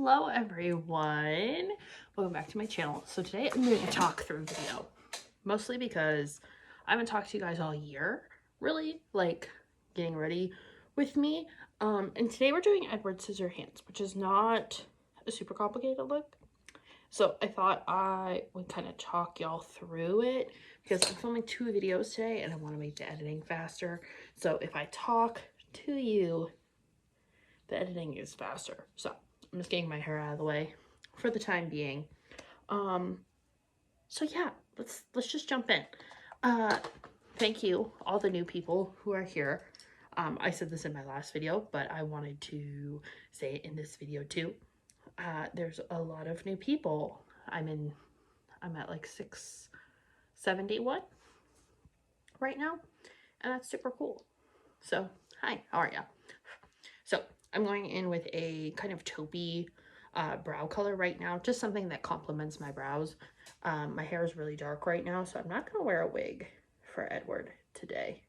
Hello everyone, welcome back to my channel. So today I'm doing a talk through video, mostly because I haven't talked to you guys all year, really, like getting ready with me. And today we're doing Edward Scissorhands, which is not a super complicated look. So I thought I would kind of talk y'all through it because I'm filming 2 videos today and I want to make the editing faster. So if I talk to you, the editing is faster. So I'm just getting my hair out of the way for the time being. So yeah, let's just jump in. Thank you, all the new people who are here. I said this in my last video, but I wanted to say it in this video too. There's a lot of new people. I'm at like 671 right now, and that's super cool. So hi, how are ya? So I'm going in with a kind of taupey brow color right now, just something that complements my brows. My hair is really dark right now, so I'm not going to wear a wig for Edward today.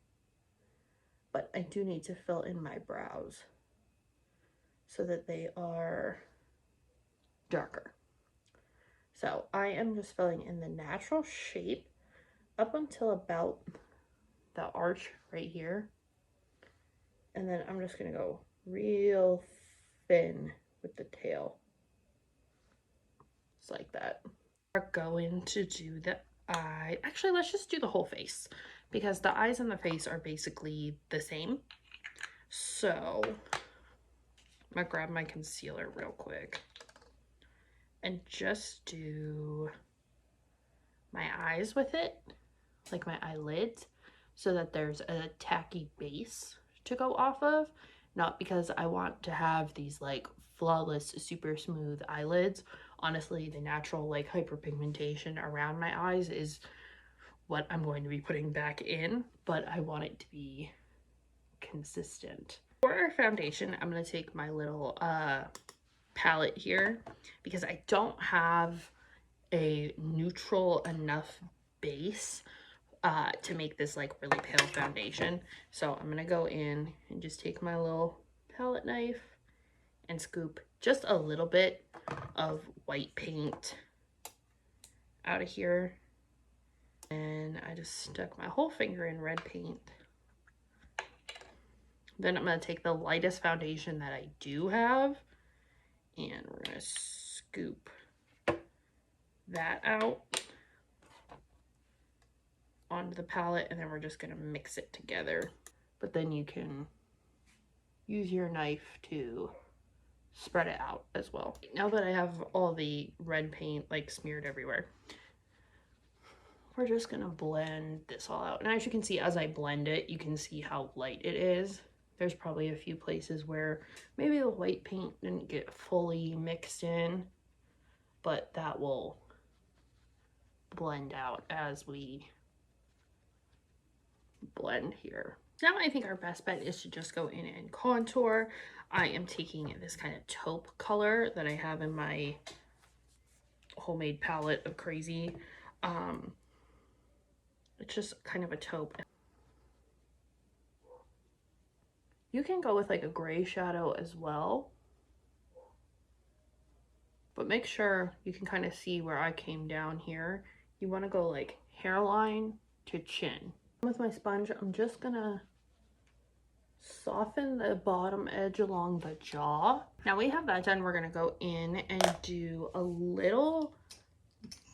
But I do need to fill in my brows so that they are darker. So I am just filling in the natural shape up until about the arch right here. And then I'm just going to go real thin with the tail. Just like that. We're going to do the eye. Actually, let's just do the whole face because the eyes and the face are basically the same. So I'm gonna grab my concealer real quick and just do my eyes with it, like my eyelids, so that there's a tacky base to go off of. Not because I want to have these like flawless, super smooth eyelids. Honestly, the natural like hyperpigmentation around my eyes is what I'm going to be putting back in, but I want it to be consistent. For our foundation, I'm going to take my little palette here because I don't have a neutral enough base to make this like really pale foundation. So I'm gonna go in and just take my little palette knife and scoop just a little bit of white paint out of here. And I just stuck my whole finger in red paint. Then I'm gonna take the lightest foundation that I do have and we're gonna scoop that out onto the palette, and then we're just gonna mix it together. But then you can use your knife to spread it out as well. Now that I have all the red paint like smeared everywhere, we're just gonna blend this all out. And as you can see, as I blend it, you can see how light it is. There's probably a few places where maybe the white paint didn't get fully mixed in, but that will blend out as we blend here. Now I think our best bet is to just go in and contour. I am taking this kind of taupe color that I have in my homemade palette of Crazy. It's just kind of a taupe. You can go with like a gray shadow as well, but make sure you can kind of see where I came down here. You want to go like hairline to chin. With my sponge, I'm just gonna soften the bottom edge along the jaw. Now we have that done, we're gonna go in and do a little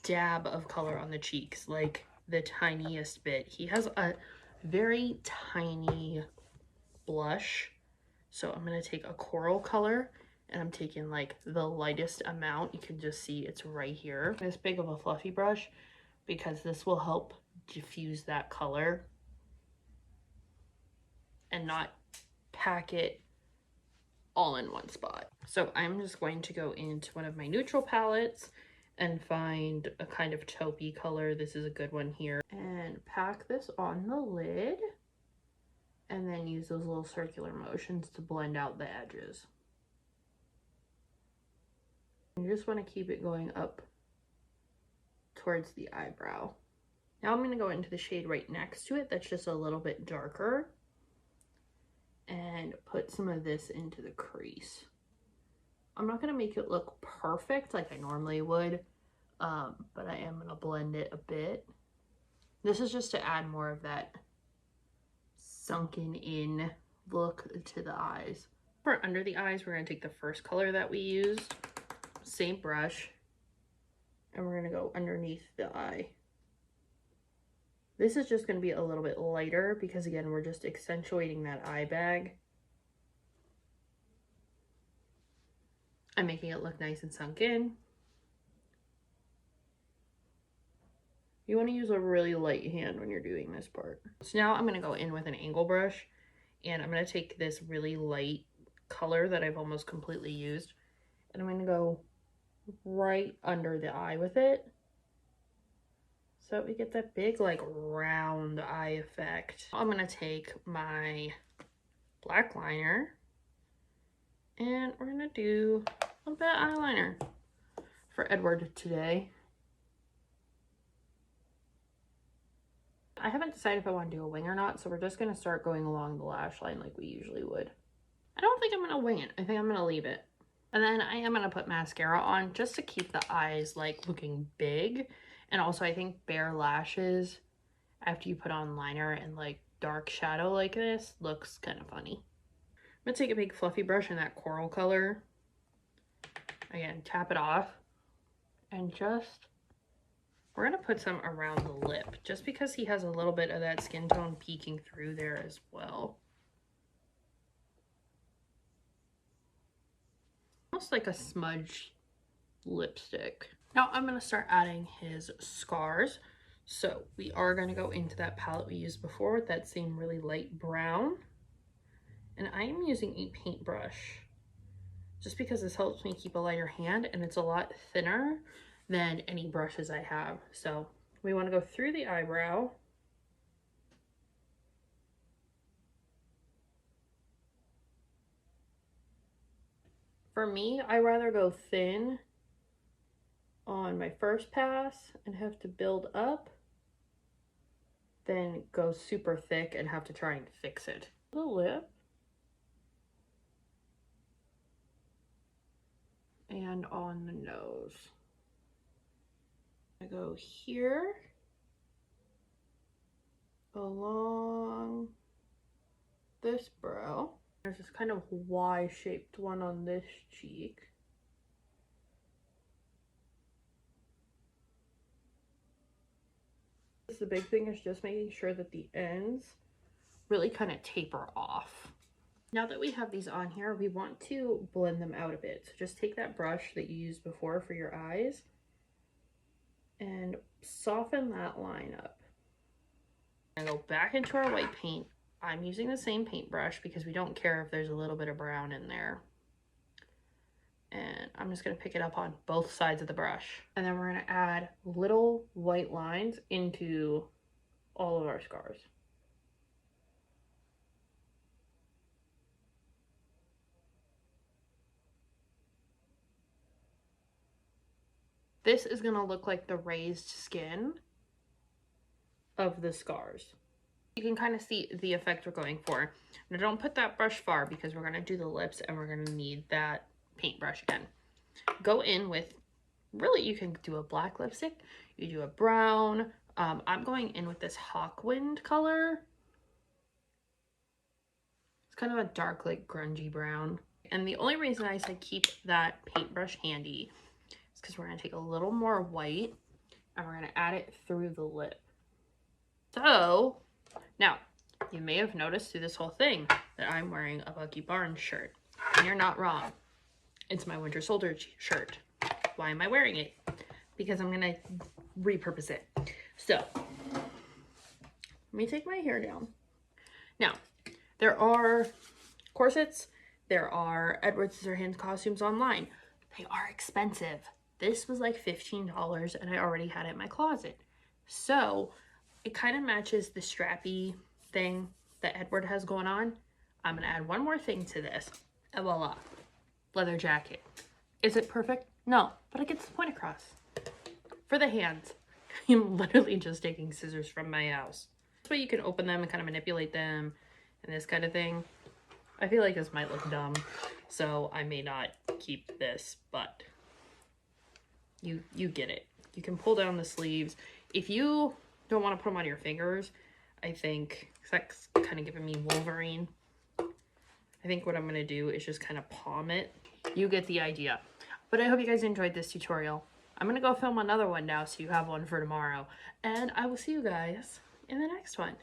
dab of color on the cheeks, like the tiniest bit. He has a very tiny blush, so I'm gonna take a coral color and I'm taking like the lightest amount. You can just see it's right here. This big of a fluffy brush because this will help diffuse that color and not pack it all in one spot. So I'm just going to go into one of my neutral palettes and find a kind of taupey color. This is a good one here. And pack this on the lid and then use those little circular motions to blend out the edges. You just want to keep it going up towards the eyebrow. Now I'm going to go into the shade right next to it that's just a little bit darker and put some of this into the crease. I'm not going to make it look perfect like I normally would, but I am going to blend it a bit. This is just to add more of that sunken in look to the eyes. For under the eyes, we're going to take the first color that we used, same brush, and we're going to go underneath the eye. This is just going to be a little bit lighter because, again, we're just accentuating that eye bag and making it look nice and sunk in. You want to use a really light hand when you're doing this part. So now I'm going to go in with an angle brush, and I'm going to take this really light color that I've almost completely used, and I'm going to go right under the eye with it, so we get that big like round eye effect. I'm gonna take my black liner and we're gonna do a little bit of eyeliner for Edward today. I haven't decided if I want to do a wing or not, so we're just gonna start going along the lash line like we usually would. I don't think I'm gonna wing it. I think I'm gonna leave it. And then I am gonna put mascara on just to keep the eyes like looking big. And also I think bare lashes after you put on liner and like dark shadow like this looks kind of funny. I'm gonna take a big fluffy brush in that coral color. Again, tap it off and just, we're gonna put some around the lip just because he has a little bit of that skin tone peeking through there as well. Almost like a smudge lipstick. Now I'm going to start adding his scars. So we are going to go into that palette we used before with that same really light brown. And I am using a paintbrush just because this helps me keep a lighter hand, and it's a lot thinner than any brushes I have. So we want to go through the eyebrow. For me, I rather go thin on my first pass and have to build up than go super thick and have to try and fix it. The lip. And on the nose. I go here along this brow. There's this kind of Y-shaped one on this cheek. The big thing is just making sure that the ends really kind of taper off. Now that we have these on here, we want to blend them out a bit. So just take that brush that you used before for your eyes and soften that line up. And go back into our white paint. I'm using the same paintbrush because we don't care if there's a little bit of brown in there. And I'm just going to pick it up on both sides of the brush. And then we're going to add little white lines into all of our scars. This is going to look like the raised skin of the scars. You can kind of see the effect we're going for. Now don't put that brush far because we're going to do the lips and we're going to need that paintbrush again. Go in with, really you can do a black lipstick, you do a brown. I'm going in with this Hawkwind color. It's kind of a dark, like grungy brown. And the only reason I said keep that paintbrush handy is because we're going to take a little more white and we're going to add it through the lip. So now you may have noticed through this whole thing that I'm wearing a Bucky Barnes shirt, and you're not wrong. It's my Winter Soldier shirt. Why am I wearing it? Because I'm gonna repurpose it. So let me take my hair down. Now there are corsets, there are Edward Scissorhands costumes online. They are expensive. This was like $15 and I already had it in my closet. So it kind of matches the strappy thing that Edward has going on. I'm gonna add one more thing to this, and voila, leather jacket. Is it perfect? No, but it gets the point across. For the hands, I'm literally just taking scissors from my house. This way you can open them and kind of manipulate them and this kind of thing. I feel like this might look dumb, so I may not keep this, but you get it. You can pull down the sleeves. If you don't want to put them on your fingers, I think, that's kind of giving me Wolverine. I think what I'm going to do is just kind of palm it. You get the idea. But I hope you guys enjoyed this tutorial. I'm going to go film another one now so you have one for tomorrow. And I will see you guys in the next one.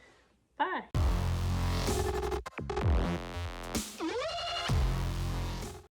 Bye.